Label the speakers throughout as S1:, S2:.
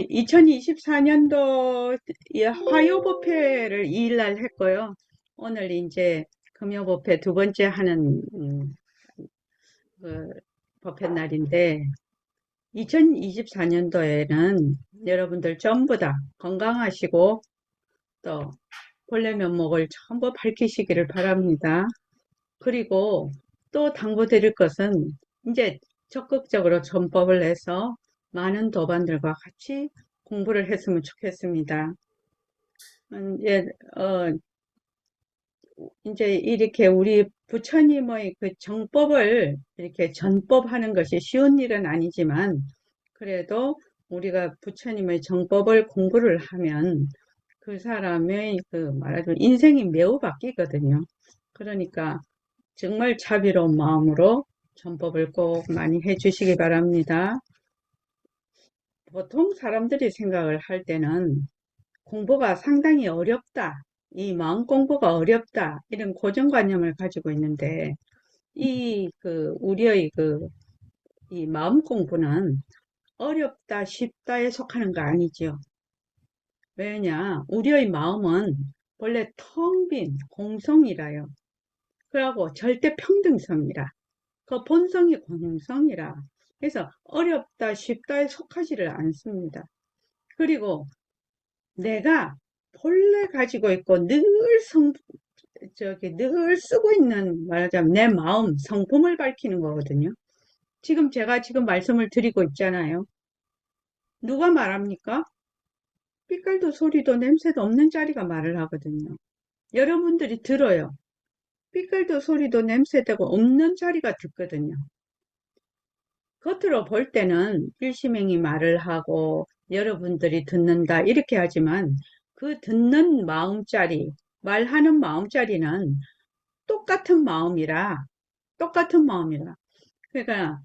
S1: 2024년도 화요법회를 2일날 했고요. 오늘 이제 금요법회 두 번째 하는 그 법회 날인데 2024년도에는 여러분들 전부 다 건강하시고 또 본래 면목을 전부 밝히시기를 바랍니다. 그리고 또 당부드릴 것은 이제 적극적으로 전법을 내서 많은 도반들과 같이 공부를 했으면 좋겠습니다. 이제, 어, 이제 이렇게 우리 부처님의 그 정법을 이렇게 전법하는 것이 쉬운 일은 아니지만 그래도 우리가 부처님의 정법을 공부를 하면 그 사람의 그 말하자면 인생이 매우 바뀌거든요. 그러니까 정말 자비로운 마음으로 전법을 꼭 많이 해주시기 바랍니다. 보통 사람들이 생각을 할 때는 공부가 상당히 어렵다, 이 마음 공부가 어렵다, 이런 고정관념을 가지고 있는데, 우리의 이 마음 공부는 어렵다, 쉽다에 속하는 거 아니죠. 왜냐, 우리의 마음은 원래 텅 빈 공성이라요. 그러고 절대 평등성이라. 그 본성이 공성이라. 그래서 어렵다, 쉽다에 속하지를 않습니다. 그리고 내가 본래 가지고 있고 늘 쓰고 있는 말하자면 내 마음, 성품을 밝히는 거거든요. 제가 지금 말씀을 드리고 있잖아요. 누가 말합니까? 빛깔도 소리도 냄새도 없는 자리가 말을 하거든요. 여러분들이 들어요. 빛깔도 소리도 냄새도 없는 자리가 듣거든요. 겉으로 볼 때는 일심행이 말을 하고 여러분들이 듣는다 이렇게 하지만 그 듣는 마음자리, 말하는 마음자리는 똑같은 마음이라. 그러니까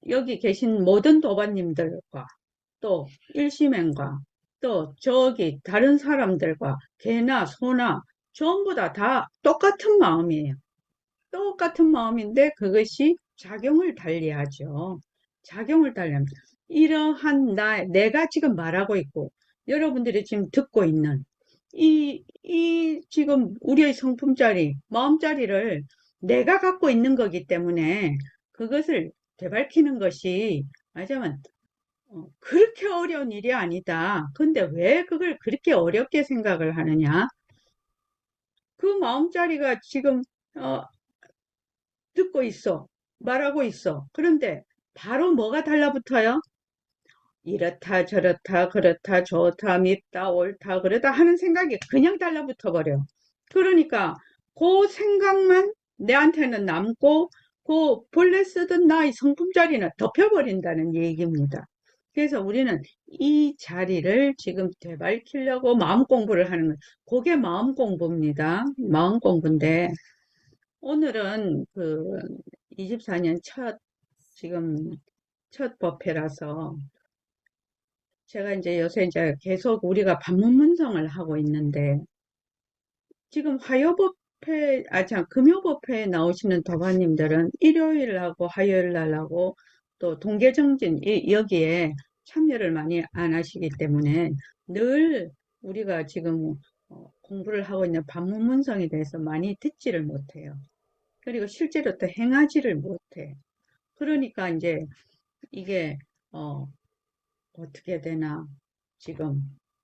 S1: 여기 계신 모든 도반님들과 또 일심행과 또 저기 다른 사람들과 개나 소나 전부 다 똑같은 마음이에요. 똑같은 마음인데 그것이 작용을 달리하죠. 작용을 달리합니다. 이러한 내가 지금 말하고 있고 여러분들이 지금 듣고 있는 이 지금 우리의 성품자리, 마음자리를 내가 갖고 있는 거기 때문에 그것을 되밝히는 것이 말하자면 그렇게 어려운 일이 아니다. 근데 왜 그걸 그렇게 어렵게 생각을 하느냐? 그 마음자리가 지금 어, 듣고 있어. 말하고 있어. 그런데 바로 뭐가 달라붙어요? 이렇다 저렇다 그렇다 좋다 밉다 옳다 그러다 하는 생각이 그냥 달라붙어 버려. 그러니까 그 생각만 내한테는 남고 그 본래 쓰던 나의 성품 자리는 덮여버린다는 얘기입니다. 그래서 우리는 이 자리를 지금 되밝히려고 마음 공부를 하는 거예요. 그게 마음 공부입니다. 마음 공부인데 오늘은 24년 지금 첫 법회라서 제가 이제 요새 이제 계속 우리가 반문문성을 하고 있는데 지금 금요법회에 나오시는 도반님들은 일요일하고 화요일날하고 또 동계정진 여기에 참여를 많이 안 하시기 때문에 늘 우리가 지금 공부를 하고 있는 반문문성에 대해서 많이 듣지를 못해요. 그리고 실제로 또 행하지를 못해. 그러니까 이제 이게 어, 어떻게 되나 지금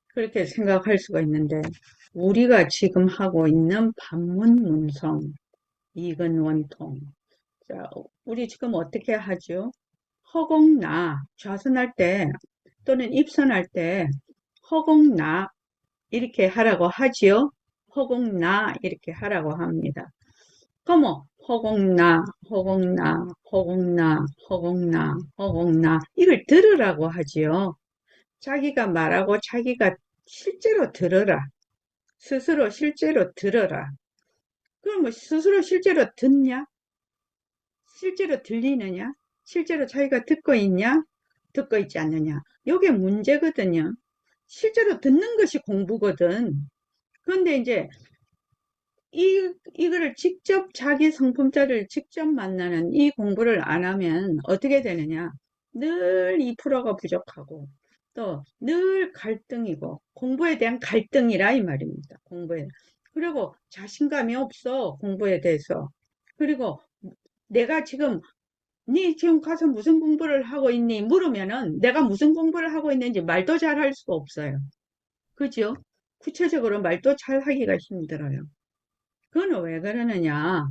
S1: 그렇게 생각할 수가 있는데 우리가 지금 하고 있는 반문문성 이근원통 자, 우리 지금 어떻게 하죠? 허공나 좌선할 때 또는 입선할 때 허공나 이렇게 하라고 하지요. 허공나 이렇게 하라고 합니다. 그럼 뭐 허공나 허공나 허공나 허공나 허공나 이걸 들으라고 하지요. 자기가 말하고 자기가 실제로 들어라. 스스로 실제로 들어라. 그럼 뭐 스스로 실제로 듣냐? 실제로 들리느냐? 실제로 자기가 듣고 있냐? 듣고 있지 않느냐? 요게 문제거든요. 실제로 듣는 것이 공부거든. 그런데 이제 이거를 직접 자기 성품자를 직접 만나는 이 공부를 안 하면 어떻게 되느냐? 늘 2%가 부족하고 또 늘 갈등이고 공부에 대한 갈등이라 이 말입니다. 공부에. 그리고 자신감이 없어 공부에 대해서. 그리고 내가 지금 니 지금 가서 무슨 공부를 하고 있니? 물으면은 내가 무슨 공부를 하고 있는지 말도 잘 할 수가 없어요. 그죠? 구체적으로 말도 잘 하기가 힘들어요. 그건 왜 그러느냐?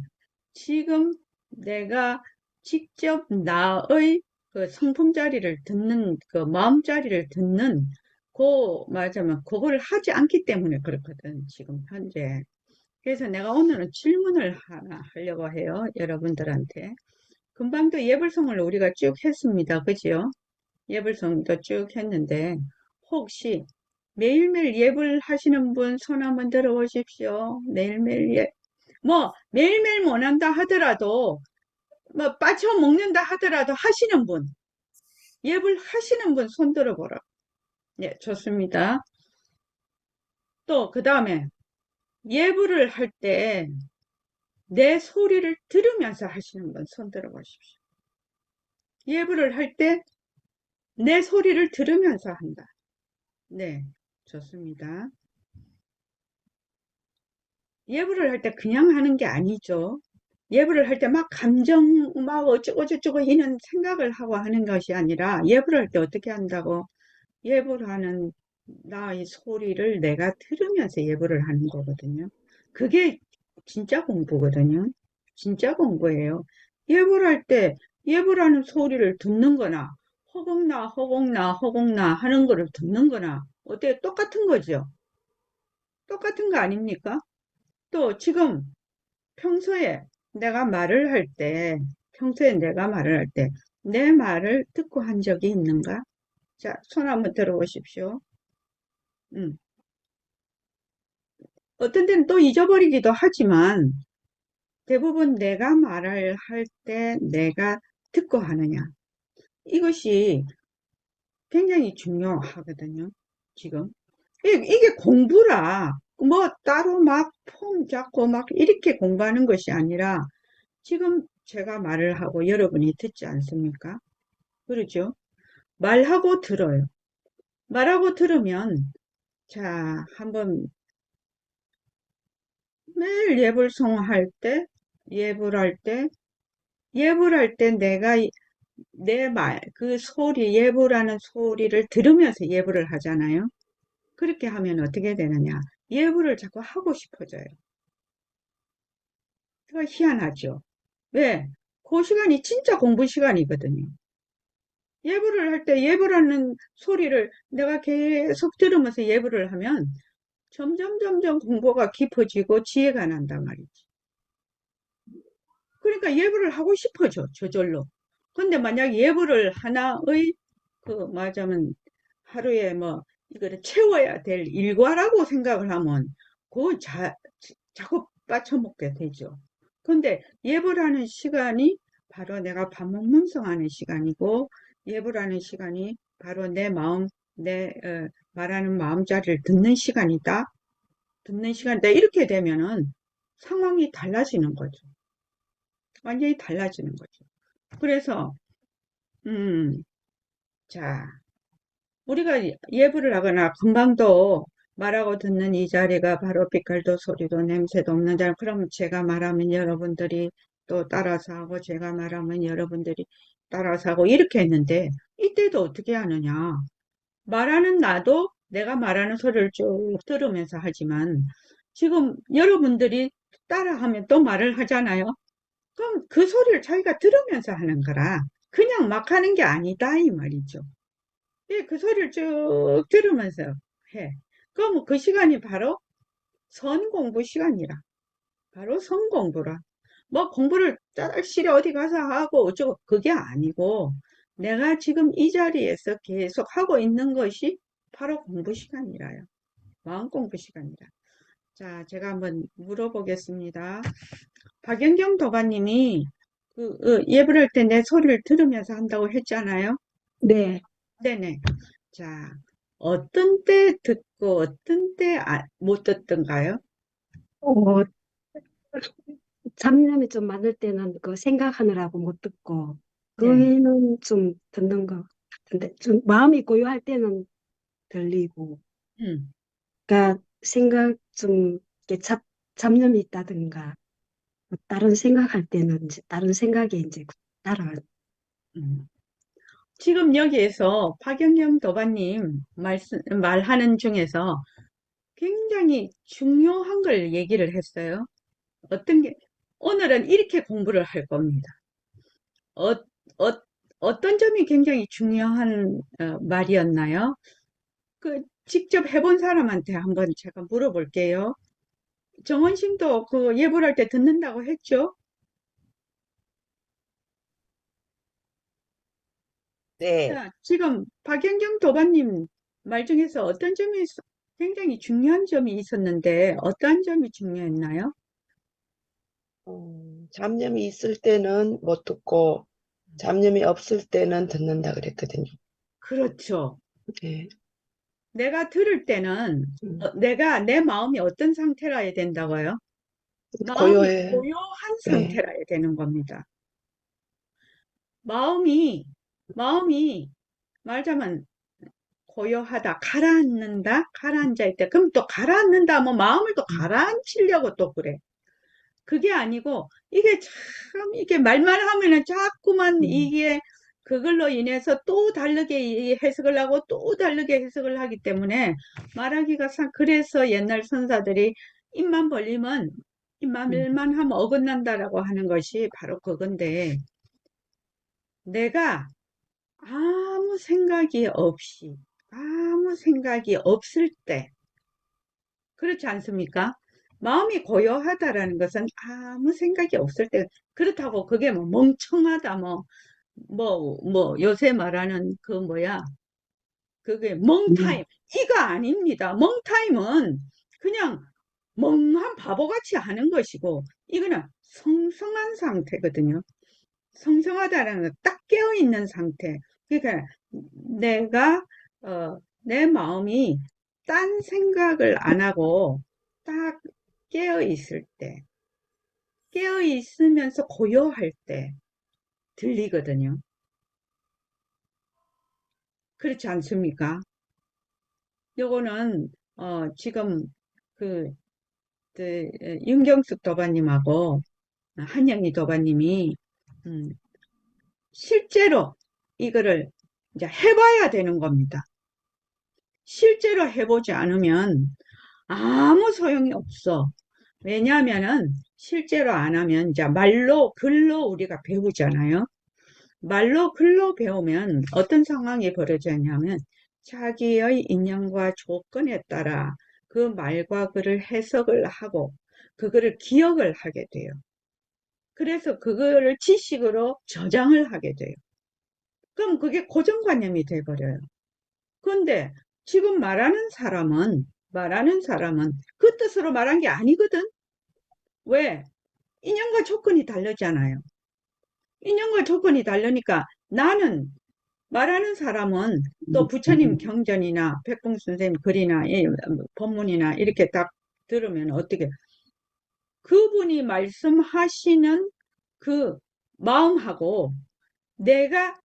S1: 지금 내가 직접 나의 그 성품자리를 듣는, 그 마음자리를 듣는, 말하자면, 그걸 하지 않기 때문에 그렇거든, 지금 현재. 그래서 내가 오늘은 질문을 하나 하려고 해요, 여러분들한테. 금방도 예불성을 우리가 쭉 했습니다. 그죠? 예불성도 쭉 했는데, 혹시 매일매일 예불 하시는 분 손 한번 들어보십시오. 매일매일 뭐, 매일매일 못 한다 하더라도, 뭐, 빠쳐 먹는다 하더라도 하시는 분, 예불 하시는 분 손 들어보라. 예, 좋습니다. 또, 그 다음에, 예불을 할 때, 내 소리를 들으면서 하시는 분 손 들어보십시오. 예불을 할 때, 내 소리를 들으면서 한다. 네, 좋습니다. 예불을 할 때 그냥 하는 게 아니죠. 예불을 할 때 막 감정, 막 어쩌고저쩌고 이런 생각을 하고 하는 것이 아니라, 예불을 할 때 어떻게 한다고? 예불 하는 나의 소리를 내가 들으면서 예불을 하는 거거든요. 그게 진짜 공부거든요. 진짜 공부예요. 예불할 때 예불하는 소리를 듣는 거나 허공나 허공나 허공나 하는 거를 듣는 거나 어때 똑같은 거죠. 똑같은 거 아닙니까? 또 지금 평소에 내가 말을 할 때, 평소에 내가 말을 할 때 내 말을 듣고 한 적이 있는가? 자, 손 한번 들어보십시오. 음. 어떤 때는 또 잊어버리기도 하지만 대부분 내가 말을 할 때 내가 듣고 하느냐. 이것이 굉장히 중요하거든요. 지금. 이게 공부라. 뭐 따로 막 폼 잡고 막 이렇게 공부하는 것이 아니라 지금 제가 말을 하고 여러분이 듣지 않습니까? 그렇죠? 말하고 들어요. 말하고 들으면 자, 한번 매일 예불송할 때, 예불할 때, 예불할 때 내가 내 말, 그 소리, 예불하는 소리를 들으면서 예불을 하잖아요. 그렇게 하면 어떻게 되느냐. 예불을 자꾸 하고 싶어져요. 그거 희한하죠. 왜? 그 시간이 진짜 공부 시간이거든요. 예불을 할 때 예불하는 소리를 내가 계속 들으면서 예불을 하면 점점 공부가 깊어지고 지혜가 난단 말이지. 그러니까 예불을 하고 싶어져, 저절로. 근데 만약 예불을 하나의, 말하자면, 하루에 뭐, 이거를 채워야 될 일과라고 생각을 하면, 자꾸 빠쳐먹게 되죠. 근데 예불하는 시간이 바로 내가 밥 먹는 하는 시간이고, 예불하는 시간이 바로 내 마음, 말하는 마음자리를 듣는 시간이다. 듣는 시간이다. 이렇게 되면은 상황이 달라지는 거죠. 완전히 달라지는 거죠. 그래서, 음, 자, 우리가 예불을 하거나 금방도 말하고 듣는 이 자리가 바로 빛깔도 소리도 냄새도 없는 자리. 그럼 제가 말하면 여러분들이 또 따라서 하고 제가 말하면 여러분들이 따라서 하고 이렇게 했는데 이때도 어떻게 하느냐. 말하는 나도 내가 말하는 소리를 쭉 들으면서 하지만 지금 여러분들이 따라하면 또 말을 하잖아요. 그럼 그 소리를 자기가 들으면서 하는 거라 그냥 막 하는 게 아니다 이 말이죠. 예, 그 소리를 쭉 들으면서 해. 그럼 그 시간이 바로 선 공부 시간이라. 바로 선 공부라. 뭐 공부를 짜잘시리 어디 가서 하고 어쩌고 그게 아니고 내가 지금 이 자리에서 계속 하고 있는 것이 바로 공부 시간이라요. 마음 공부 시간이라. 자, 제가 한번 물어보겠습니다. 박연경 도가님이 예불할 때 내 소리를 들으면서 한다고 했잖아요.
S2: 네,
S1: 네네. 자, 어떤 때 듣고 어떤 때 못 듣던가요?
S2: 어, 잡념이 좀 많을 때는 그 생각하느라고 못 듣고, 그
S1: 네.
S2: 외에는 좀 듣는 것 같은데, 좀 마음이 고요할 때는 들리고,
S1: 음,
S2: 그러니까 생각 좀 이렇게 잡념이 있다든가, 뭐 다른 생각할 때는 이제 다른 생각에 이제 따라.
S1: 음. 지금 여기에서 박영경 도반님 말하는 중에서 굉장히 중요한 걸 얘기를 했어요. 어떤 게, 오늘은 이렇게 공부를 할 겁니다. 어, 어떤 점이 굉장히 중요한 말이었나요? 직접 해본 사람한테 한번 제가 물어볼게요. 정원 씨도 그 예불할 때 듣는다고 했죠?
S3: 네,
S1: 자, 지금 박연경 도반님 말 중에서 어떤 점이 굉장히 중요한 점이 있었는데 어떠한 점이 중요했나요?
S3: 잡념이 있을 때는 못 듣고, 잡념이 없을 때는 듣는다 그랬거든요.
S1: 그렇죠.
S3: 네,
S1: 내가 들을 때는
S3: 음,
S1: 내 마음이 어떤 상태라야 된다고요? 마음이
S3: 고요해.
S1: 고요한
S3: 네,
S1: 상태라야 되는 겁니다. 마음이 마음이 말하자면 고요하다, 가라앉는다, 가라앉아 있다. 그럼 또 가라앉는다 하면 마음을 또
S3: 음,
S1: 가라앉히려고 또 그래. 그게 아니고 이게 참 이게 말만 하면은 자꾸만
S3: 음,
S1: 이게 그걸로 인해서 또 다르게 해석을 하고 또 다르게 해석을 하기 때문에 말하기가 그래서 옛날 선사들이 입만 벌리면 입만
S3: 음,
S1: 말만 하면 어긋난다라고 하는 것이 바로 그건데 내가 아무 생각이 없을 때 그렇지 않습니까? 마음이 고요하다라는 것은 아무 생각이 없을 때, 그렇다고 그게 뭐 멍청하다, 요새 말하는 그 뭐야, 그게
S2: 네.
S1: 멍타임. 이거 아닙니다. 멍타임은 그냥 멍한 바보같이 하는 것이고, 이거는 성성한 상태거든요. 성성하다는 건 딱 깨어있는 상태. 그러니까 내가, 내 마음이 딴 생각을 안 하고 딱 깨어있을 때, 깨어있으면서 고요할 때 들리거든요. 그렇지 않습니까? 요거는, 지금 그, 윤경숙 도반님하고 한영희 도반님이, 음, 실제로 이거를 이제 해봐야 되는 겁니다. 실제로 해보지 않으면 아무 소용이 없어. 왜냐하면은 실제로 안 하면 이제 말로 글로 우리가 배우잖아요. 말로 글로 배우면 어떤 상황이 벌어지냐면 자기의 인연과 조건에 따라 그 말과 글을 해석을 하고 그거를 기억을 하게 돼요. 그래서 그거를 지식으로 저장을 하게 돼요. 그럼 그게 고정관념이 돼버려요. 근데 지금 말하는 사람은 그 뜻으로 말한 게 아니거든. 왜? 인연과 조건이 다르잖아요. 인연과 조건이 다르니까 나는 말하는 사람은 또 부처님 경전이나 백봉 선생님 글이나 법문이나 이렇게 딱 들으면 어떻게 그분이 말씀하시는 그 마음하고 내가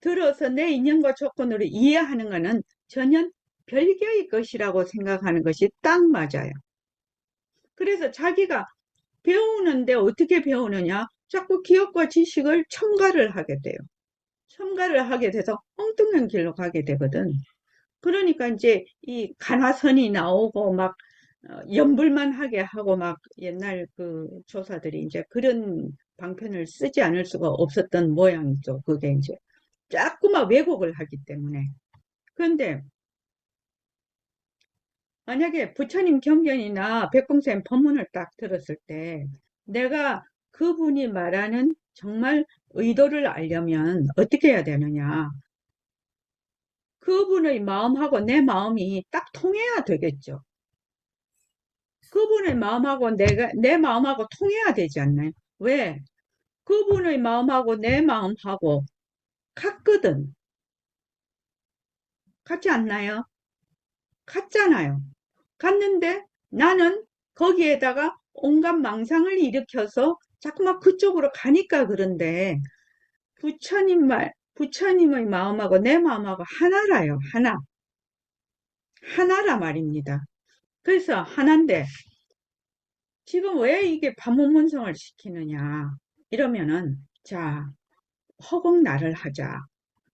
S1: 들어서 내 인연과 조건으로 이해하는 것은 전혀 별개의 것이라고 생각하는 것이 딱 맞아요. 그래서 자기가 배우는데 어떻게 배우느냐? 자꾸 기억과 지식을 첨가를 하게 돼요. 첨가를 하게 돼서 엉뚱한 길로 가게 되거든. 그러니까 이제 이 간화선이 나오고 막 연불만 하게 하고 막 옛날 그 조사들이 이제 그런 방편을 쓰지 않을 수가 없었던 모양이죠. 그게 이제 자꾸만 왜곡을 하기 때문에. 그런데 만약에 부처님 경전이나 백공쌤 법문을 딱 들었을 때 내가 그분이 말하는 정말 의도를 알려면 어떻게 해야 되느냐. 그분의 마음하고 내 마음이 딱 통해야 되겠죠. 그분의 마음하고 내 마음하고 통해야 되지 않나요? 왜? 그분의 마음하고 내 마음하고 같거든. 같지 않나요? 같잖아요. 갔는데 나는 거기에다가 온갖 망상을 일으켜서 자꾸만 그쪽으로 가니까 그런데 부처님의 마음하고 내 마음하고 하나라요, 하나. 하나라 말입니다. 그래서 하나인데, 지금 왜 이게 반문문성을 시키느냐. 이러면은, 자, 허공나를 하자.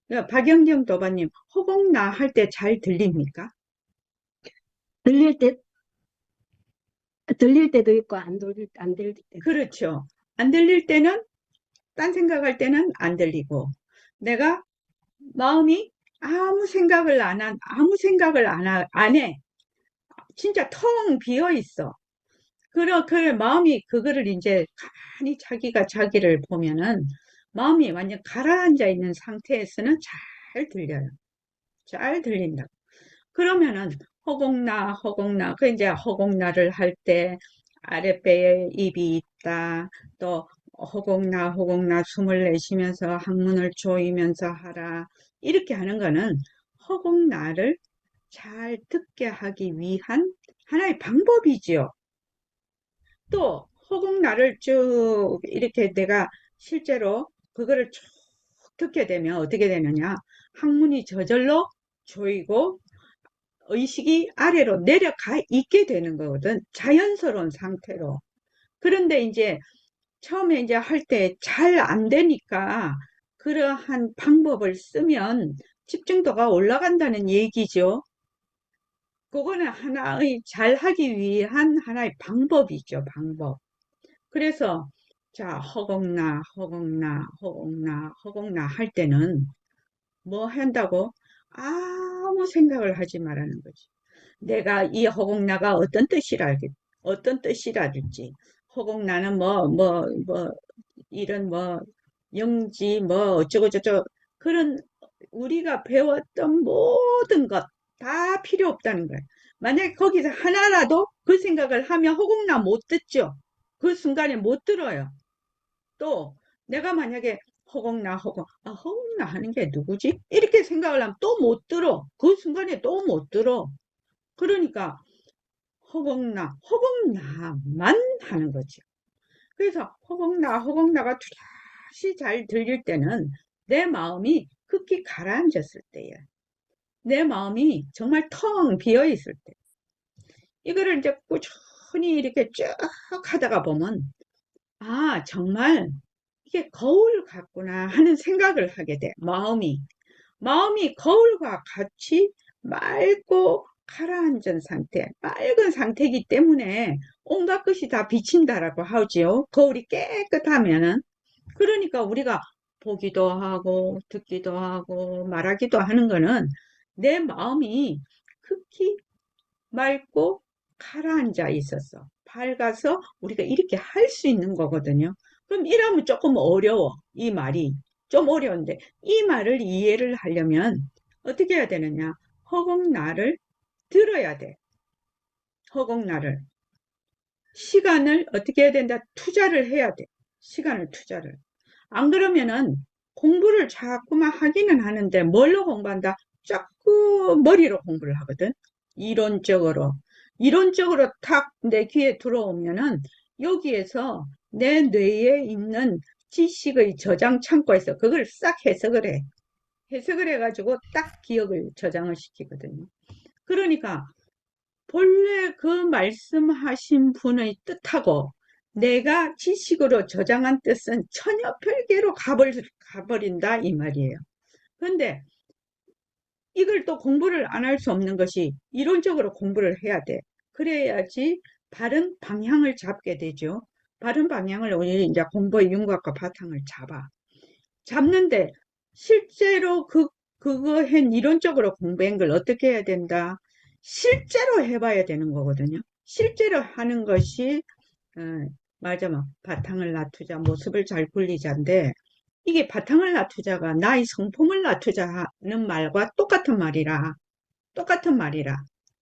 S1: 그러니까 박영경 도반님, 허공나 할 때 잘 들립니까?
S2: 들릴 때, 들릴 때도 있고, 안 들릴 때도 있고.
S1: 그렇죠. 안 들릴 때는, 딴 생각할 때는 안 들리고, 내가 마음이 아무 생각을 안 해. 진짜 텅 비어 있어. 그래, 마음이 그거를 이제 가만히 자기가 자기를 보면은 마음이 완전 가라앉아 있는 상태에서는 잘 들려요. 잘 들린다. 그러면은 허공나 그 이제 허공나를 할 때 아랫배에 입이 있다. 또 허공나 숨을 내쉬면서 항문을 조이면서 하라. 이렇게 하는 거는 허공나를 잘 듣게 하기 위한 하나의 방법이지요. 또 허공나를 쭉 이렇게 내가 실제로 그거를 쭉 듣게 되면 어떻게 되느냐. 항문이 저절로 조이고 의식이 아래로 내려가 있게 되는 거거든. 자연스러운 상태로. 그런데 이제 처음에 이제 할 때 잘 안 되니까 그러한 방법을 쓰면 집중도가 올라간다는 얘기죠. 그거는 하나의 잘하기 위한 하나의 방법이죠, 방법. 그래서 자, 허공나 할 때는 뭐 한다고? 아무 생각을 하지 말라는 거지. 내가 이 허공나가 어떤 뜻이라든지, 허공나는 이런 영지, 어쩌고저쩌고, 그런 우리가 배웠던 모든 것 다 필요 없다는 거예요. 만약에 거기서 하나라도 그 생각을 하면 허공나 못 듣죠. 그 순간에 못 들어요. 또 내가 만약에 허공나 하는 게 누구지? 이렇게 생각을 하면 또 못 들어. 그 순간에 또 못 들어. 그러니까 허공나만 하는 거죠. 그래서 허공나가 뚜렷이 잘 들릴 때는 내 마음이 급히 가라앉았을 때예요. 내 마음이 정말 텅 비어 있을 때. 이거를 이제 꾸준히 이렇게 쭉 하다가 보면, 아, 정말 이게 거울 같구나 하는 생각을 하게 돼. 마음이 거울과 같이 맑고 가라앉은 상태, 맑은 상태이기 때문에 온갖 것이 다 비친다라고 하지요. 거울이 깨끗하면은. 그러니까 우리가 보기도 하고, 듣기도 하고, 말하기도 하는 거는 내 마음이 극히 맑고 가라앉아 있었어. 밝아서 우리가 이렇게 할 수 있는 거거든요. 그럼 이러면 조금 어려워. 이 말이. 좀 어려운데 이 말을 이해를 하려면 어떻게 해야 되느냐. 허공나를 들어야 돼. 허공나를. 시간을 어떻게 해야 된다. 투자를 해야 돼. 시간을 투자를. 안 그러면은 공부를 자꾸만 하기는 하는데 뭘로 공부한다? 자꾸 머리로 공부를 하거든. 이론적으로. 이론적으로 탁 내 귀에 들어오면은 여기에서 내 뇌에 있는 지식의 저장 창고에서 그걸 싹 해석을 해. 해석을 해가지고 딱 기억을 저장을 시키거든요. 그러니까 본래 그 말씀하신 분의 뜻하고 내가 지식으로 저장한 뜻은 천여 별개로 가버린다 이 말이에요. 그런데 이걸 또 공부를 안 할 수 없는 것이 이론적으로 공부를 해야 돼. 그래야지 바른 방향을 잡게 되죠. 바른 방향을 우리 이제 공부의 윤곽과 바탕을 잡는데 실제로 그거 이론적으로 공부한 걸 어떻게 해야 된다? 실제로 해봐야 되는 거거든요. 실제로 하는 것이 맞아, 바탕을 놔두자, 모습을 잘 굴리자인데 이게 바탕을 놔두자가 나의 성품을 놔두자는 말과 똑같은 말이라.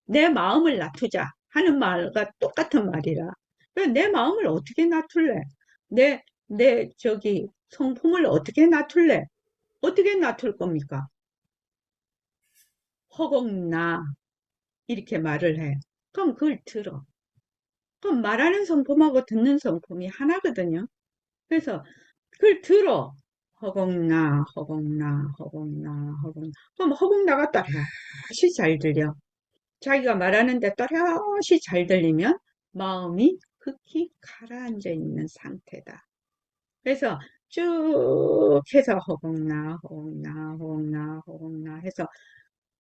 S1: 내 마음을 놔두자 하는 말과 똑같은 말이라. 내 마음을 어떻게 놔둘래? 내 성품을 어떻게 놔둘래? 어떻게 놔둘 겁니까? 허공나 이렇게 말을 해. 그럼 그걸 들어. 그럼 말하는 성품하고 듣는 성품이 하나거든요. 그래서 그걸 들어. 허공나, 허공나, 허공나, 허공나. 그럼 허공나가 또렷이 잘 들려. 자기가 말하는데 또렷이 잘 들리면 마음이 극히 가라앉아 있는 상태다. 그래서 쭉 해서 허공나, 허공나, 허공나, 허공나 해서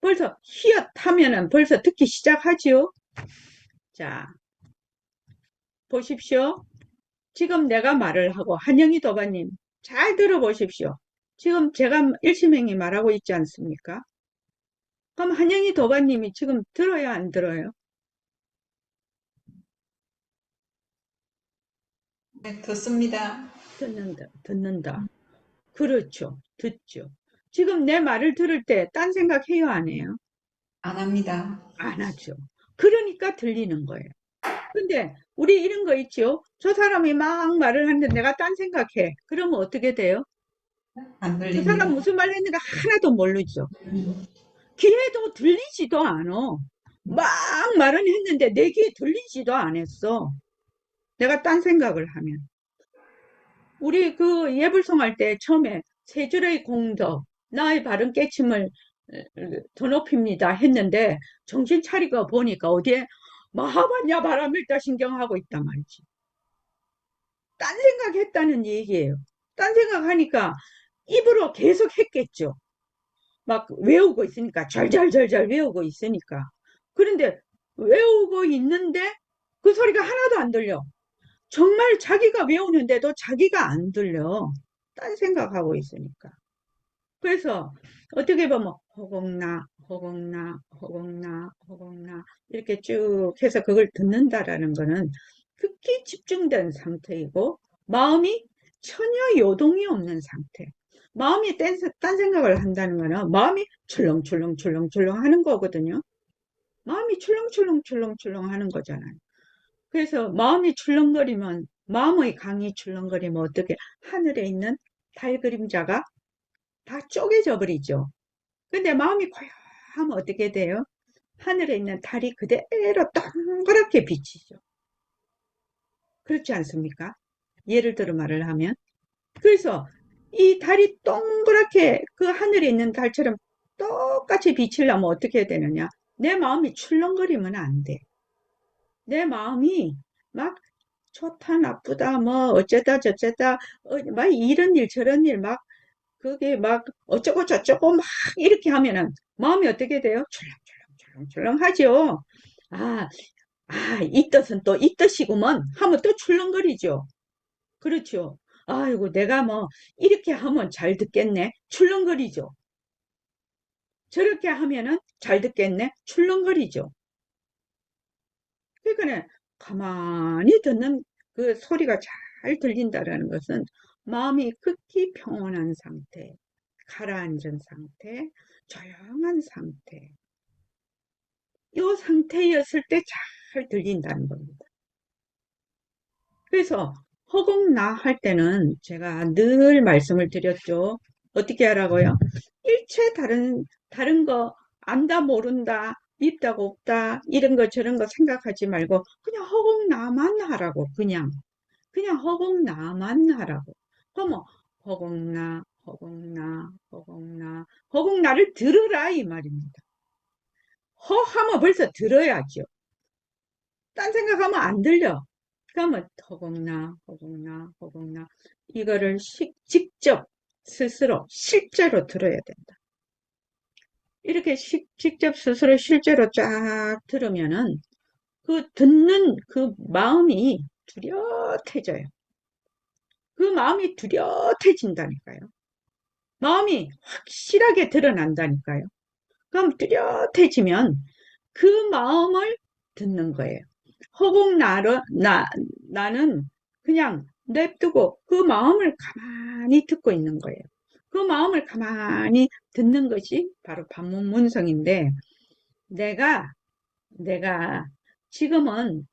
S1: 벌써 히읗하면은 벌써 듣기 시작하지요. 자, 보십시오. 지금 내가 말을 하고 한영희 도반님 잘 들어보십시오. 지금 제가 일심행이 말하고 있지 않습니까? 그럼 한영희 도반님이 지금 들어요, 안 들어요?
S4: 네, 듣습니다.
S1: 듣는다, 듣는다. 그렇죠. 듣죠. 지금 내 말을 들을 때 딴 생각 해요, 안 해요?
S4: 안 합니다.
S1: 안 하죠. 그러니까 들리는 거예요. 근데 우리 이런 거 있죠? 저 사람이 막 말을 하는데 내가 딴 생각해. 그러면 어떻게 돼요?
S4: 안
S1: 그 사람
S4: 들립니다.
S1: 무슨 말 했는가 하나도 모르죠. 귀에도 들리지도 않아. 막 말은 했는데 내 귀에 들리지도 않았어. 내가 딴 생각을 하면. 우리 그 예불송 할 때 처음에 세 줄의 공덕, 나의 바른 깨침을 더 높입니다 했는데 정신 차리고 보니까 어디에 마하반야 바람일다 신경하고 있단 말이지. 딴 생각했다는 얘기예요. 딴 생각하니까 입으로 계속 했겠죠. 막 외우고 있으니까 절절절절 외우고 있으니까. 그런데 외우고 있는데 그 소리가 하나도 안 들려. 정말 자기가 외우는데도 자기가 안 들려. 딴 생각하고 있으니까. 그래서 어떻게 보면 허공나, 허공나, 허공나, 허공나 이렇게 쭉 해서 그걸 듣는다라는 거는 극히 집중된 상태이고 마음이 전혀 요동이 없는 상태. 마음이 딴 생각을 한다는 거는 마음이 출렁출렁출렁출렁 하는 거거든요. 마음이 출렁출렁출렁출렁 하는 거잖아요. 그래서 마음이 출렁거리면 마음의 강이 출렁거리면 어떻게 하늘에 있는 달 그림자가 다 쪼개져 버리죠. 근데 마음이 고요하면 어떻게 돼요? 하늘에 있는 달이 그대로 동그랗게 비치죠. 그렇지 않습니까? 예를 들어 말을 하면. 그래서 이 달이 동그랗게 그 하늘에 있는 달처럼 똑같이 비치려면 어떻게 해야 되느냐? 내 마음이 출렁거리면 안 돼. 내 마음이 막 좋다 나쁘다 뭐 어쩌다 저쩌다 막 이런 일 저런 일 막 그게 막 어쩌고 저쩌고 막 이렇게 하면은 마음이 어떻게 돼요? 출렁출렁출렁출렁 하죠. 아, 이 뜻은 또 이 뜻이구먼 하면 또 출렁거리죠. 그렇죠. 아이고, 내가 뭐 이렇게 하면 잘 듣겠네. 출렁거리죠. 저렇게 하면은 잘 듣겠네. 출렁거리죠. 그러니까 가만히 듣는 그 소리가 잘 들린다라는 것은 마음이 극히 평온한 상태, 가라앉은 상태, 조용한 상태. 이 상태였을 때 잘 들린다는 겁니다. 그래서 허공나 할 때는 제가 늘 말씀을 드렸죠. 어떻게 하라고요? 일체 다른 거 안다 모른다 밉다 곱다 이런 거 저런 거 생각하지 말고 그냥 허공나만 하라고 그냥 허공나만 하라고. 그러면 허공나 허공나 허공나 허공나를 들으라 이 말입니다. 허 하면 벌써 들어야죠. 딴 생각하면 안 들려. 그러면 허공나 허공나 허공나 이거를 직접 스스로 실제로 들어야 된다. 이렇게 직접 스스로 실제로 쫙 들으면은 그 듣는 그 마음이 뚜렷해져요. 그 마음이 뚜렷해진다니까요. 마음이 확실하게 드러난다니까요. 그럼 뚜렷해지면 그 마음을 듣는 거예요. 나는 그냥 냅두고 그 마음을 가만히 듣고 있는 거예요. 그 마음을 가만히 듣는 것이 바로 반문문성인데 내가 지금은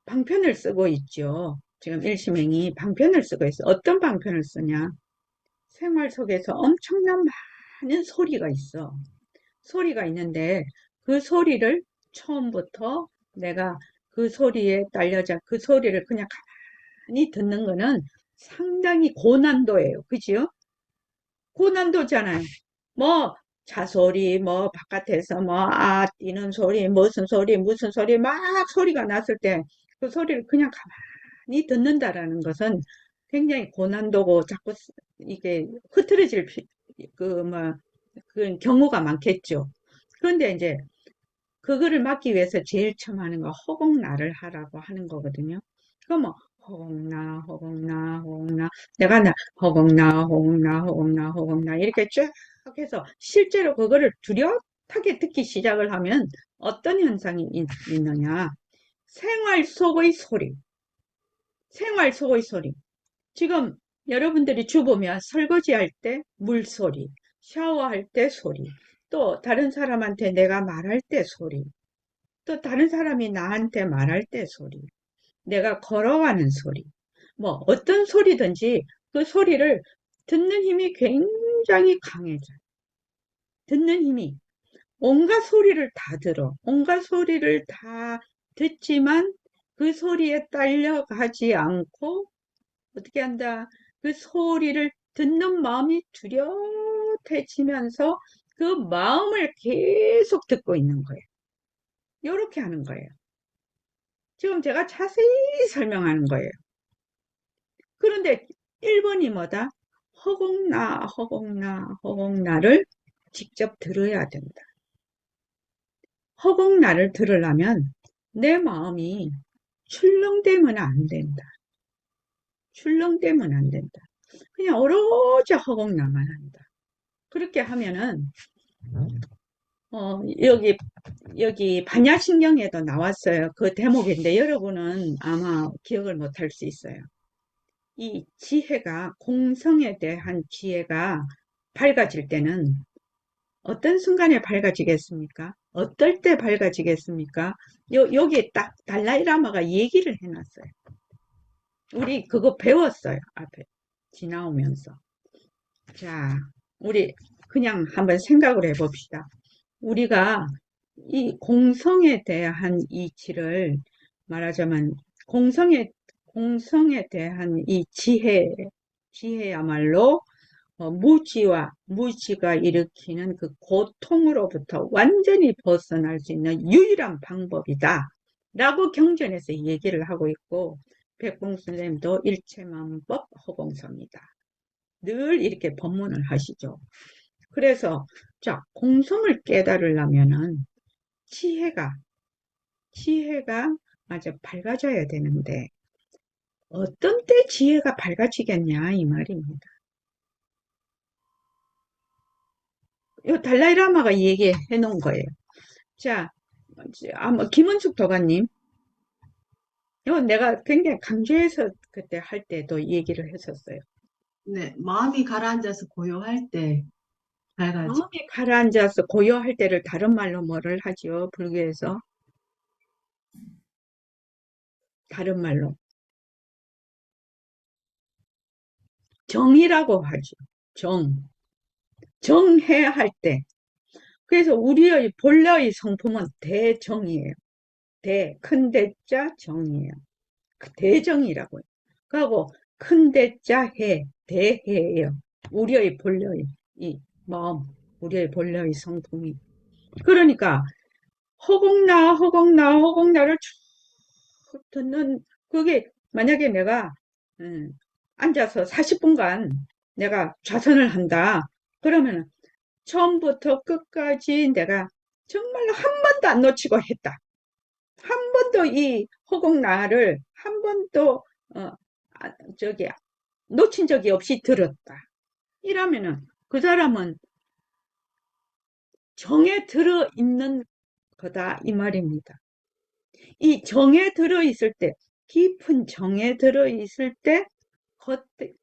S1: 방편을 쓰고 있죠. 지금 일심행이 방편을 쓰고 있어. 어떤 방편을 쓰냐? 생활 속에서 엄청난 많은 소리가 있어. 소리가 있는데 그 소리를 처음부터 내가 그 소리에 딸려자 그 소리를 그냥 가만히 듣는 거는 상당히 고난도예요. 그죠? 고난도잖아요. 뭐 차소리, 뭐 바깥에서 뭐 뛰는 소리, 무슨 소리, 무슨 소리 막 소리가 났을 때 그 소리를 그냥 가만히 듣는다라는 것은 굉장히 고난도고 자꾸 이게 흐트러질 뭐 그런 경우가 많겠죠. 그런데 이제 그거를 막기 위해서 제일 처음 하는 거 허공나를 하라고 하는 거거든요. 그럼 뭐 허공나 허공나 허공나 내가 허공나 허공나 허공나 허공나 이렇게 쭉 해서 실제로 그거를 뚜렷하게 듣기 시작을 하면 어떤 현상이 있느냐. 생활 속의 소리, 생활 속의 소리. 지금 여러분들이 주보면 설거지할 때 물소리, 샤워할 때 소리, 또 다른 사람한테 내가 말할 때 소리, 또 다른 사람이 나한테 말할 때 소리, 내가 걸어가는 소리, 뭐 어떤 소리든지 그 소리를 듣는 힘이 굉장히 강해져요. 듣는 힘이 온갖 소리를 다 들어. 온갖 소리를 다 듣지만 그 소리에 딸려가지 않고 어떻게 한다? 그 소리를 듣는 마음이 뚜렷해지면서 그 마음을 계속 듣고 있는 거예요. 이렇게 하는 거예요. 지금 제가 자세히 설명하는 거예요. 그런데 1번이 뭐다? 허공나, 허공나, 허공나를 직접 들어야 된다. 허공나를 들으려면 내 마음이 출렁대면 안 된다. 출렁대면 안 된다. 그냥 오로지 허공나만 한다. 그렇게 하면은 여기 반야신경에도 나왔어요. 그 대목인데 여러분은 아마 기억을 못할 수 있어요. 이 지혜가 공성에 대한 지혜가 밝아질 때는 어떤 순간에 밝아지겠습니까? 어떨 때 밝아지겠습니까? 여기에 딱 달라이라마가 얘기를 해놨어요. 우리 그거 배웠어요. 앞에 지나오면서. 자, 우리 그냥 한번 생각을 해봅시다. 우리가 이 공성에 대한 이치를 말하자면 공성에 대한 이 지혜야말로 무지가 일으키는 그 고통으로부터 완전히 벗어날 수 있는 유일한 방법이다 라고 경전에서 얘기를 하고 있고 백봉 선생님도 일체만법 허공성이다 늘 이렇게 법문을 하시죠. 그래서 자 공성을 깨달으려면은 지혜가 아주 밝아져야 되는데 어떤 때 지혜가 밝아지겠냐 이 말입니다. 이 달라이라마가 얘기해 놓은 거예요. 자, 아마 김은숙 도가님, 이거 내가 굉장히 강조해서 그때 할 때도 얘기를 했었어요.
S5: 네, 마음이 가라앉아서 고요할 때 밝아져.
S1: 마음이 가라앉아서 고요할 때를 다른 말로 뭐를 하죠? 불교에서 다른 말로 정이라고 하죠. 정해야 할 때. 그래서 우리의 본래의 성품은 대정이에요. 큰 대자 정이에요. 그 대정이라고요. 그리고 큰 대자 대해예요. 우리의 본래의 이 마음, 우리의 본래의 성품이. 그러니까 허공나를 쭉 듣는 그게 만약에 내가 앉아서 40분간 내가 좌선을 한다. 그러면 처음부터 끝까지 내가 정말로 한 번도 안 놓치고 했다. 한 번도 이 허공나를 한 번도 놓친 적이 없이 들었다. 이러면은 그 사람은 정에 들어 있는 거다 이 말입니다. 이 정에 들어 있을 때 깊은 정에 들어 있을 때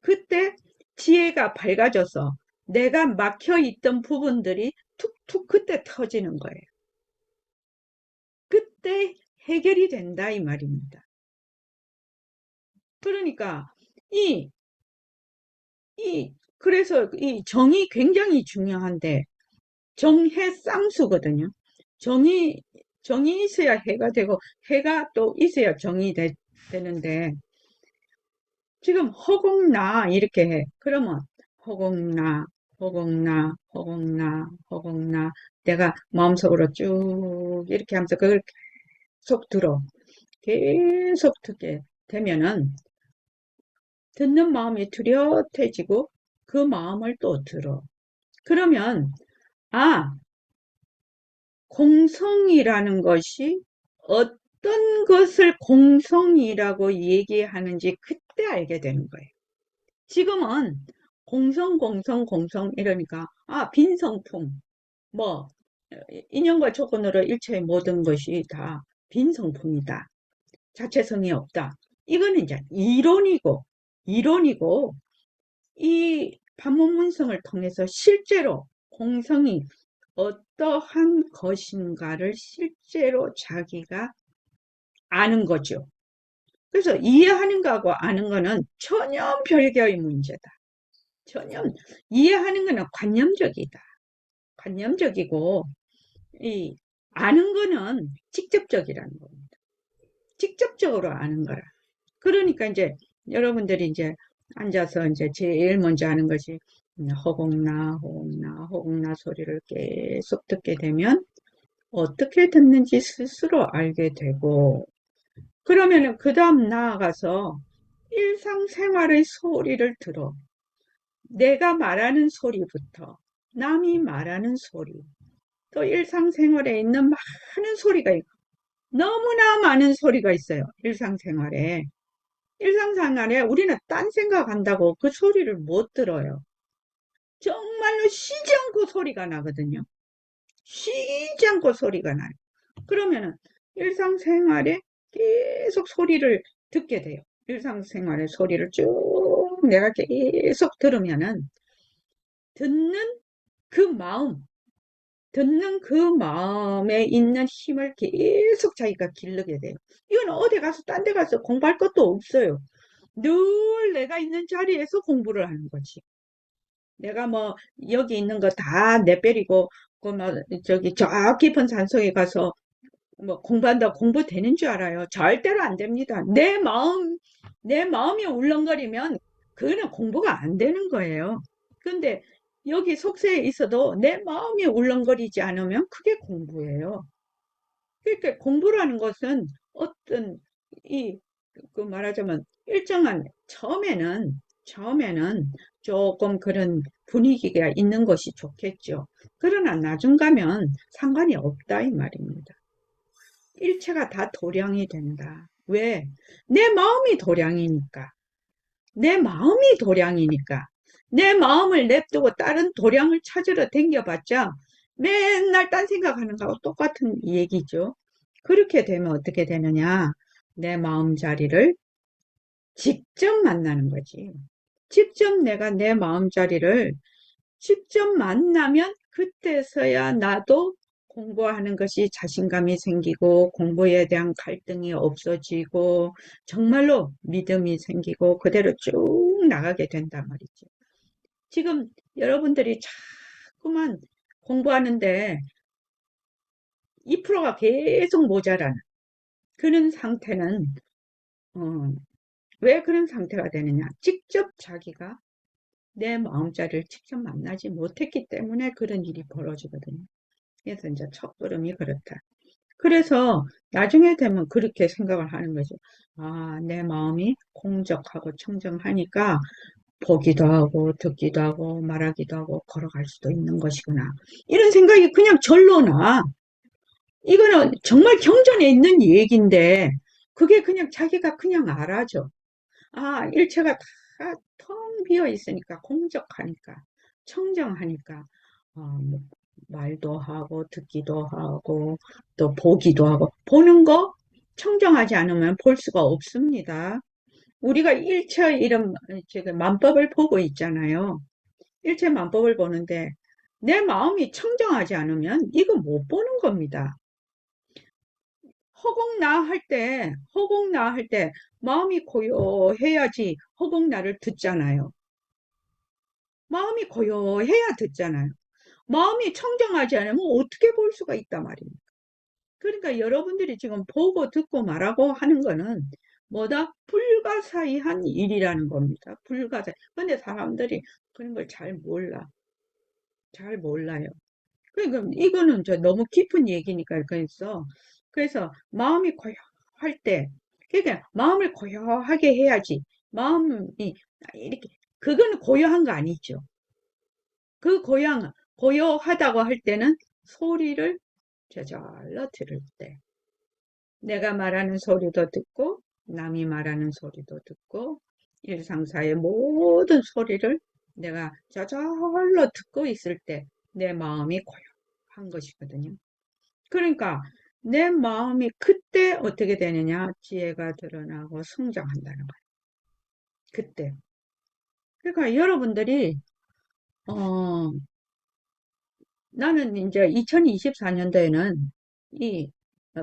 S1: 그때 지혜가 밝아져서 내가 막혀 있던 부분들이 툭툭 그때 터지는 거예요. 그때 해결이 된다 이 말입니다. 그러니까 그래서 이 정이 굉장히 중요한데 정해 쌍수거든요. 정이 있어야 해가 되고 해가 또 있어야 정이 되는데 지금 허공나 이렇게 해. 그러면 허공나, 허공나, 허공나, 허공나. 내가 마음속으로 쭉 이렇게 하면서 그걸 계속 들어. 계속 듣게 되면은 듣는 마음이 뚜렷해지고 그 마음을 또 들어. 그러면 아, 공성이라는 것이 어떤 것을 공성이라고 얘기하는지 그때 알게 되는 거예요. 지금은 공성, 공성, 공성 이러니까 빈성품, 뭐 인연과 조건으로 일체의 모든 것이 다 빈성품이다. 자체성이 없다. 이거는 이제 이론이고 이 반문문성을 통해서 실제로 공성이 어떠한 것인가를 실제로 자기가 아는 거죠. 그래서 이해하는 거하고 아는 거는 전혀 별개의 문제다. 전혀 이해하는 거는 관념적이다. 관념적이고 이 아는 거는 직접적이라는 겁니다. 직접적으로 아는 거라. 그러니까 이제 여러분들이 이제 앉아서 이제 제일 먼저 하는 것이 허공나 허공나 허공나 소리를 계속 듣게 되면 어떻게 듣는지 스스로 알게 되고 그러면은 그 다음 나아가서 일상생활의 소리를 들어. 내가 말하는 소리부터 남이 말하는 소리 또 일상생활에 있는 많은 소리가 있고 너무나 많은 소리가 있어요. 일상생활에 우리는 딴 생각한다고 그 소리를 못 들어요. 정말로 쉬지 않고 소리가 나거든요. 쉬지 않고 소리가 나요. 그러면은 일상생활에 계속 소리를 듣게 돼요. 일상생활의 소리를 쭉 내가 계속 들으면은 듣는 그 마음, 듣는 그 마음에 있는 힘을 계속 자기가 기르게 돼요. 이건 어디 가서 딴 데 가서 공부할 것도 없어요. 늘 내가 있는 자리에서 공부를 하는 거지. 내가 뭐 여기 있는 거 다 내빼리고 그 뭐 저기 저 깊은 산속에 가서 뭐 공부한다 공부되는 줄 알아요. 절대로 안 됩니다. 내 마음이 울렁거리면 그거는 공부가 안 되는 거예요. 근데 여기 속세에 있어도 내 마음이 울렁거리지 않으면 그게 공부예요. 그러니까 공부라는 것은 어떤 그 말하자면 일정한 처음에는 조금 그런 분위기가 있는 것이 좋겠죠. 그러나 나중 가면 상관이 없다 이 말입니다. 일체가 다 도량이 된다. 왜? 내 마음이 도량이니까. 내 마음이 도량이니까. 내 마음을 냅두고 다른 도량을 찾으러 댕겨봤자 맨날 딴 생각하는 거하고 똑같은 얘기죠. 그렇게 되면 어떻게 되느냐? 내 마음 자리를 직접 만나는 거지. 직접 내가 내 마음 자리를 직접 만나면 그때서야 나도 공부하는 것이 자신감이 생기고 공부에 대한 갈등이 없어지고 정말로 믿음이 생기고 그대로 쭉 나가게 된단 말이죠. 지금 여러분들이 자꾸만 공부하는데 2%가 계속 모자라는 그런 상태는 왜 그런 상태가 되느냐? 직접 자기가 내 마음자리를 직접 만나지 못했기 때문에 그런 일이 벌어지거든요. 그래서 이제 첫걸음이 그렇다. 그래서 나중에 되면 그렇게 생각을 하는 거죠. 내 마음이 공적하고 청정하니까 보기도 하고 듣기도 하고 말하기도 하고 걸어갈 수도 있는 것이구나. 이런 생각이 그냥 절로 나. 이거는 정말 경전에 있는 얘기인데 그게 그냥 자기가 그냥 알아죠. 일체가 다 텅 비어 있으니까 공적하니까 청정하니까 뭐 말도 하고 듣기도 하고 또 보기도 하고 보는 거 청정하지 않으면 볼 수가 없습니다. 우리가 일체 이런 지금 만법을 보고 있잖아요. 일체 만법을 보는데 내 마음이 청정하지 않으면 이거 못 보는 겁니다. 허공나 할 때 마음이 고요해야지 허공나를 듣잖아요. 마음이 고요해야 듣잖아요. 마음이 청정하지 않으면 어떻게 볼 수가 있단 말입니까? 그러니까 여러분들이 지금 보고 듣고 말하고 하는 거는 뭐다? 불가사의한 일이라는 겁니다. 불가사의. 근데 사람들이 그런 걸 잘 몰라. 잘 몰라요. 그러니까 이거는 저 너무 깊은 얘기니까 그래서 마음이 고요할 때 그러니까 마음을 고요하게 해야지. 마음이 이렇게 그거는 고요한 거 아니죠. 그 고요하다고 할 때는 소리를 저절로 들을 때 내가 말하는 소리도 듣고 남이 말하는 소리도 듣고 일상사의 모든 소리를 내가 저절로 듣고 있을 때 내 마음이 고요한 것이거든요. 그러니까 내 마음이 그때 어떻게 되느냐? 지혜가 드러나고 성장한다는 거예요. 그때. 그러니까 여러분들이 나는 이제 2024년도에는 이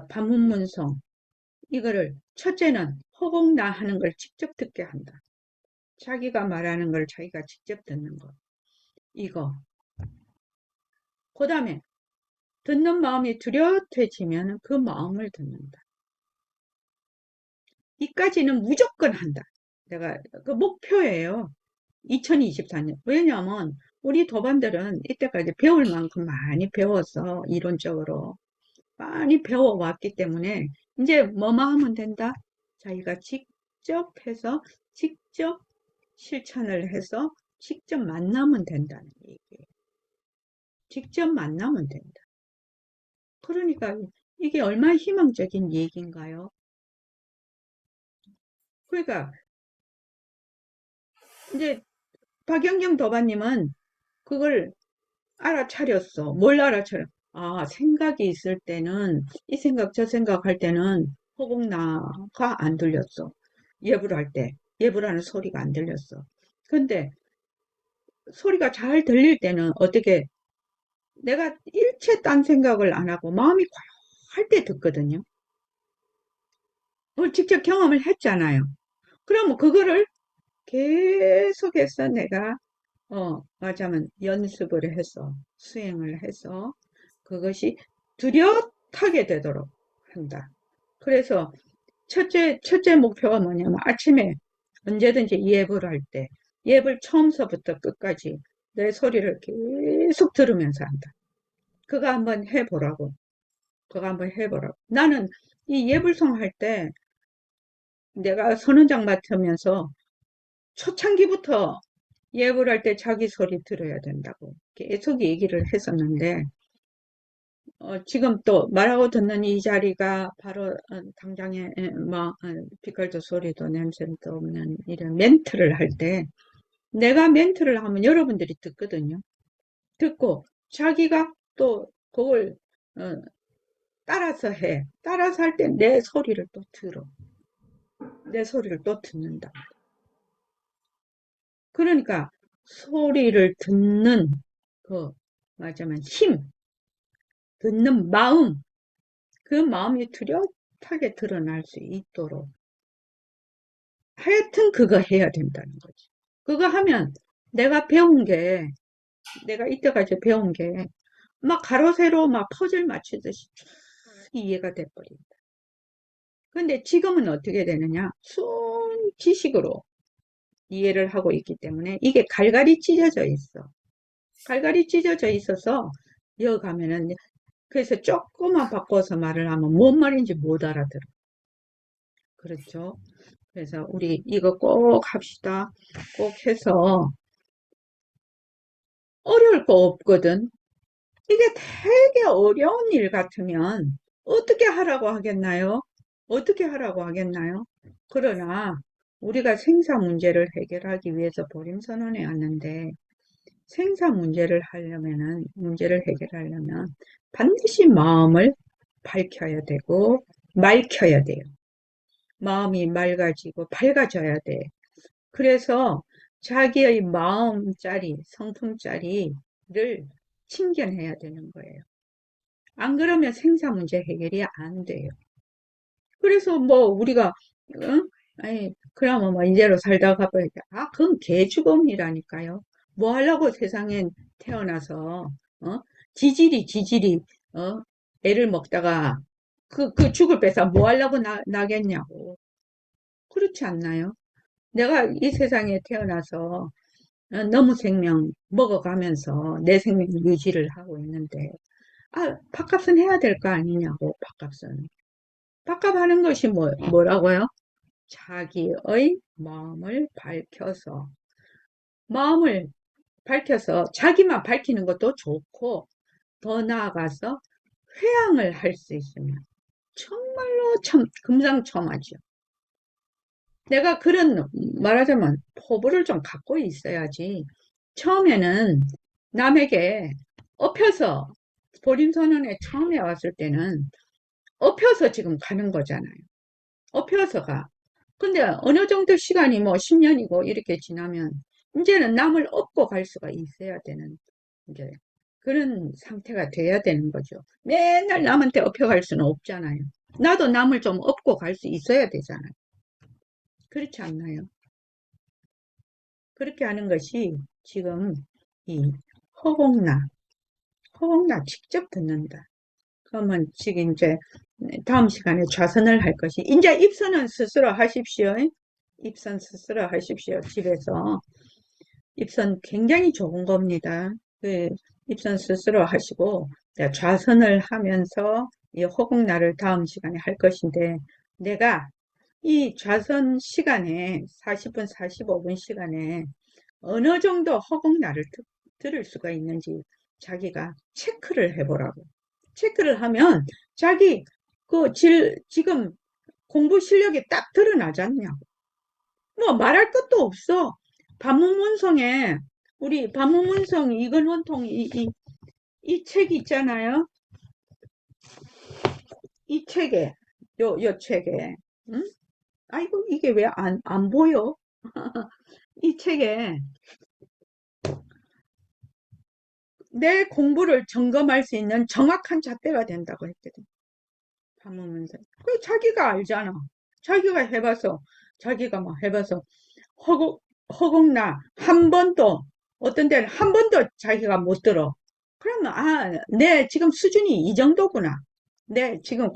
S1: 반문문성 이거를 첫째는 허공나 하는 걸 직접 듣게 한다. 자기가 말하는 걸 자기가 직접 듣는 거. 이거. 그 다음에 듣는 마음이 뚜렷해지면 그 마음을 듣는다. 이까지는 무조건 한다. 내가 그 목표예요. 2024년. 왜냐하면 우리 도반들은 이때까지 배울 만큼 많이 배워서 이론적으로 많이 배워왔기 때문에 이제 뭐만 하면 된다? 자기가 직접 해서 직접 실천을 해서 직접 만나면 된다는 얘기예요. 직접 만나면 된다. 그러니까 이게 얼마나 희망적인 얘기인가요? 그러니까 이제 박영경 도반님은 그걸 알아차렸어. 뭘 알아차려? 아, 생각이 있을 때는 이 생각 저 생각할 때는 허공나가 안 들렸어. 예불 할 때 예불하는 소리가 안 들렸어. 근데 소리가 잘 들릴 때는 어떻게 내가 일체 딴 생각을 안 하고 마음이 고요할 때 듣거든요. 그걸 직접 경험을 했잖아요. 그러면 그거를 계속해서 내가 말하자면 연습을 해서 수행을 해서 그것이 뚜렷하게 되도록 한다. 그래서 첫째 목표가 뭐냐면 아침에 언제든지 예불 할 때 예불 처음서부터 끝까지 내 소리를 계속 들으면서 한다. 그거 한번 해보라고. 그거 한번 해보라고. 나는 이 예불송 할 때 내가 선원장 맡으면서 초창기부터 예불할 때 자기 소리 들어야 된다고 계속 얘기를 했었는데 지금 또 말하고 듣는 이 자리가 바로 당장에 뭐 빛깔도 소리도 냄새도 없는 이런 멘트를 할 때 내가 멘트를 하면 여러분들이 듣거든요. 듣고 자기가 또 그걸 따라서 해. 따라서 할 때 내 소리를 또 들어. 내 소리를 또 듣는다. 그러니까 소리를 듣는 그 말하자면 힘, 듣는 마음, 그 마음이 뚜렷하게 드러날 수 있도록 하여튼 그거 해야 된다는 거지. 그거 하면 내가 배운 게 내가 이때까지 배운 게 막 가로 세로 막 퍼즐 맞추듯이 쭉 이해가 돼버린다. 근데 지금은 어떻게 되느냐? 순 지식으로 이해를 하고 있기 때문에 이게 갈갈이 찢어져 있어. 갈갈이 찢어져 있어서 여기 가면은 그래서 조금만 바꿔서 말을 하면 뭔 말인지 못 알아들어. 그렇죠? 그래서 우리 이거 꼭 합시다. 꼭 해서 어려울 거 없거든. 이게 되게 어려운 일 같으면 어떻게 하라고 하겠나요? 어떻게 하라고 하겠나요? 그러나 우리가 생사 문제를 해결하기 위해서 보림선언에 왔는데 생사 문제를 해결하려면 반드시 마음을 밝혀야 되고 맑혀야 돼요. 마음이 맑아지고 밝아져야 돼. 그래서 자기의 마음짜리, 성품짜리를 침견해야 되는 거예요. 안 그러면 생사 문제 해결이 안 돼요. 그래서 뭐 우리가 아니 그러면 뭐 이대로 살다가 아 그건 개죽음이라니까요. 뭐 하려고 세상에 태어나서 지질이 애를 먹다가 그 죽을 뺏어 뭐 하려고 나겠냐고. 그렇지 않나요? 내가 이 세상에 태어나서 너무 생명 먹어가면서 내 생명 유지를 하고 있는데, 밥값은 해야 될 거 아니냐고, 밥값은. 밥값 하는 것이 뭐라고요? 자기의 마음을 밝혀서 자기만 밝히는 것도 좋고, 더 나아가서 회양을 할 수 있으면 정말로 참 금상첨화죠. 내가 그런 말하자면 포부를 좀 갖고 있어야지. 처음에는 남에게 엎혀서 보림선언에 처음에 왔을 때는 엎혀서 지금 가는 거잖아요. 엎혀서 가. 근데 어느 정도 시간이 뭐 10년이고 이렇게 지나면 이제는 남을 업고 갈 수가 있어야 되는 이제 그런 상태가 돼야 되는 거죠. 맨날 남한테 업혀갈 수는 없잖아요. 나도 남을 좀 업고 갈 수 있어야 되잖아요. 그렇지 않나요? 그렇게 하는 것이 지금 이 허공나 직접 듣는다. 그러면 지금 이제 다음 시간에 좌선을 할 것이 이제 입선은 스스로 하십시오. 입선 스스로 하십시오. 집에서 입선 굉장히 좋은 겁니다. 그 입선 스스로 하시고 좌선을 하면서 이 허공나를 다음 시간에 할 것인데 내가 이 좌선 시간에 40분, 45분 시간에 어느 정도 허공나를 들을 수가 있는지 자기가 체크를 해보라고. 체크를 하면 자기 지금 공부 실력이 딱 드러나지 않냐고. 뭐 말할 것도 없어. 반문문성에 우리 반문문성 이근원통 이 책이 있잖아요. 이 책에 요 책에 응? 아이고 이게 왜 안 보여? 이 책에 내 공부를 점검할 수 있는 정확한 잣대가 된다고 했거든. 반문문서. 그 자기가 알잖아. 자기가 해봐서 자기가 막 해봐서 허공나 한 번도 어떤 데는 한 번도 자기가 못 들어. 그러면 내 지금 수준이 이 정도구나. 내 지금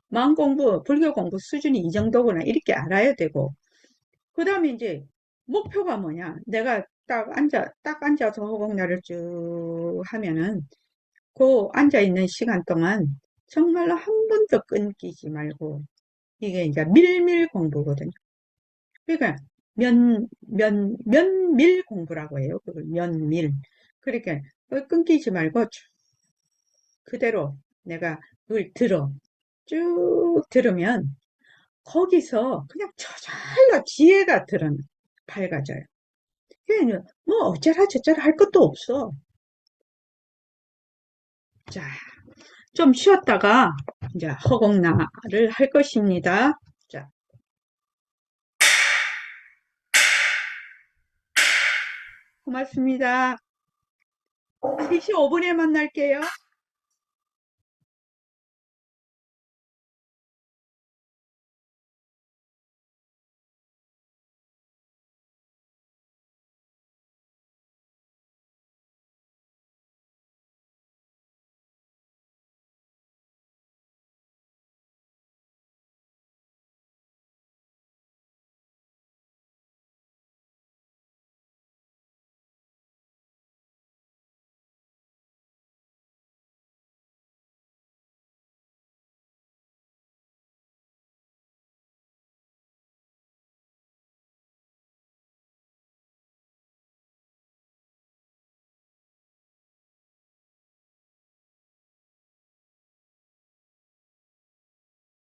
S1: 마음 공부, 불교 공부 수준이 이 정도구나. 이렇게 알아야 되고. 그 다음에 이제 목표가 뭐냐. 내가 딱 앉아서 허공나를 쭉 하면은 그 앉아있는 시간 동안 정말로 한 번도 끊기지 말고 이게 이제 밀밀 공부거든요. 그러니까 면밀 공부라고 해요. 그걸 면밀. 그러니까 끊기지 말고 쭉 그대로 내가 그걸 쭉 들으면 거기서 그냥 저절로 지혜가 밝아져요. 그러니까 뭐 어쩌라 저쩌라 할 것도 없어. 자, 좀 쉬었다가 이제 허공나를 할 것입니다. 자, 고맙습니다. 3시 5분에 만날게요.